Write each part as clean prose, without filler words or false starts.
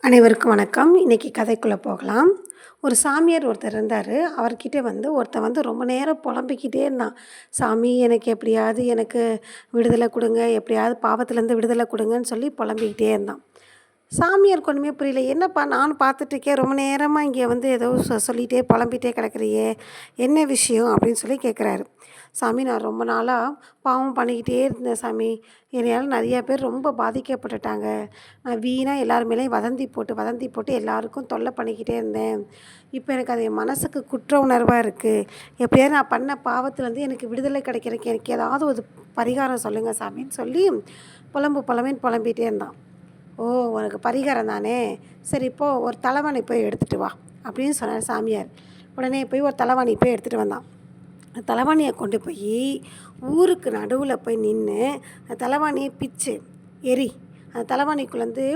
அனைவருக்கும் வணக்கம். இன்றைக்கி கதைக்குள்ளே போகலாம். ஒரு சாமியார் ஒருத்தர் இருந்தார். அவர்கிட்ட ஒருத்தன் ரொம்ப நேரம் புலம்பிக்கிட்டே இருந்தான். சாமி, எனக்கு விடுதலை கொடுங்க, எப்படியாவது பாவத்துலேருந்து விடுதலை கொடுங்கன்னு சொல்லி புலம்பிக்கிட்டே இருந்தான். சாமியாருக்கு ஒன்றுமே புரியல. என்னப்பா, நானும் பார்த்துட்ருக்கேன், ரொம்ப நேரமாக இங்கே ஏதோ சொல்லிகிட்டே புலம்பிகிட்டே கிடக்குறியே, என்ன விஷயம் அப்படின்னு சொல்லி கேட்குறாரு. சாமி, நான் ரொம்ப நாளாக பாவம் பண்ணிக்கிட்டே இருந்தேன் சாமி. என்னையால் நிறையா பேர் ரொம்ப பாதிக்கப்பட்டுட்டாங்க. நான் வீணாக எல்லார் மேலேயும் வதந்தி போட்டு எல்லாருக்கும் தொல்லை பண்ணிக்கிட்டே இருந்தேன். இப்போ எனக்கு அது என் மனசுக்கு குற்ற உணர்வாக இருக்குது. எப்படியாவது நான் பண்ண பாவத்துலேருந்து எனக்கு விடுதலை கிடைக்கிறதுக்கு எனக்கு ஏதாவது ஒரு பரிகாரம் சொல்லுங்கள் சாமின்னு சொல்லி புலம்பின்னு புலம்பிகிட்டே இருந்தான். ஓ, உனக்கு பரிகாரம் தானே, சரி இப்போ ஒரு தலைவாணி போய் எடுத்துகிட்டு வா அப்படின்னு சொன்னார் சாமியார். உடனே போய் ஒரு தலைவாணி போய் எடுத்துகிட்டு வந்தான். தலைவாணியை கொண்டு போய் ஊருக்கு நடுவில் போய் நின்று அந்த தலைவாணியை பிச்சு எரி, அந்த தலைவாணிக்குள்ளேருந்து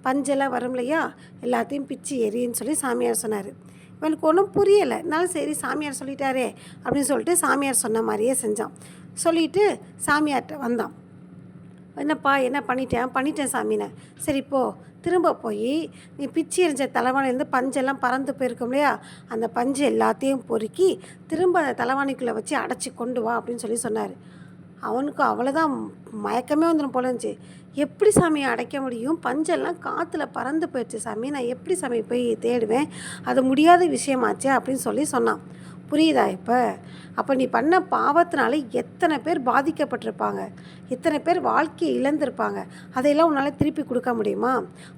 பஞ்செல்லாம் வரும் இல்லையா, எல்லாத்தையும் பிச்சு எரின்னு சொல்லி சாமியார் சொன்னார். இவனுக்கு ஒன்றும் புரியலை. இருந்தாலும் சரி, சாமியார் சொல்லிட்டாரே அப்படின்னு சொல்லிட்டு சாமியார் சொன்ன மாதிரியே செஞ்சான். சொல்லிவிட்டு சாமியார்கிட்ட வந்தான். என்னப்பா, என்ன பண்ணிட்டேன் சாமின்னு. சரி, திரும்ப போய் நீ பிச்சு எறிஞ்ச தலைவாணிலேருந்து பஞ்செல்லாம் பறந்து போயிருக்கும் இல்லையா, அந்த பஞ்சு எல்லாத்தையும் பொறுக்கி திரும்ப அந்த தலைவாணிக்குள்ளே வச்சு அடைச்சி கொண்டு வா அப்படின்னு சொல்லி சொன்னார். அவனுக்கு அவ்வளோதான், மயக்கமே வந்துடும் போல இருந்துச்சு. எப்படி சாமியை அடைக்க முடியும்? பஞ்செல்லாம் காற்றுல பறந்து போயிடுச்சு சாமி, நான் எப்படி சாமி போய் தேடுவேன், அது முடியாத விஷயமாச்சே அப்படின்னு சொல்லி சொன்னான். புரியுதா இப்போ? அப்போ நீ பண்ண பாவத்தினால எத்தனை பேர் பாதிக்கப்பட்டிருப்பாங்க, எத்தனை பேர் வாழ்க்கையை இழந்திருப்பாங்க. அதையெல்லாம் உன்னால் திருப்பி கொடுக்க முடியுமா?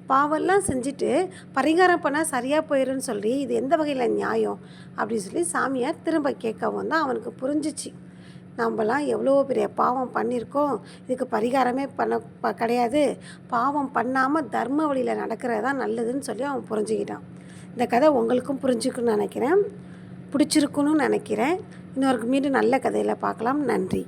பாவம்லாம் செஞ்சுட்டு பரிகாரம் பண்ணால் சரியாக போயிடும்னு சொல்லி இது எந்த வகையில் நியாயம் அப்படின்னு சொல்லி சாமியார் திரும்ப கேட்கவும் தான் அவனுக்கு புரிஞ்சிச்சு. நம்மலாம் எவ்வளோ பெரிய பாவம் பண்ணியிருக்கோம், இதுக்கு பரிகாரமே கிடையாது, பாவம் பண்ணாமல் தர்ம வழியில் நடக்கிறது தான் நல்லதுன்னு சொல்லி அவன் புரிஞ்சுக்கிட்டான். இந்த கதை உங்களுக்கும் புரிஞ்சுக்கணும்னு நினைக்கிறேன், பிடிச்சிருக்குன்னு நினைக்கிறேன். இன்னொரு மீண்டும் நல்ல கதையில் பார்க்கலாம். நன்றி.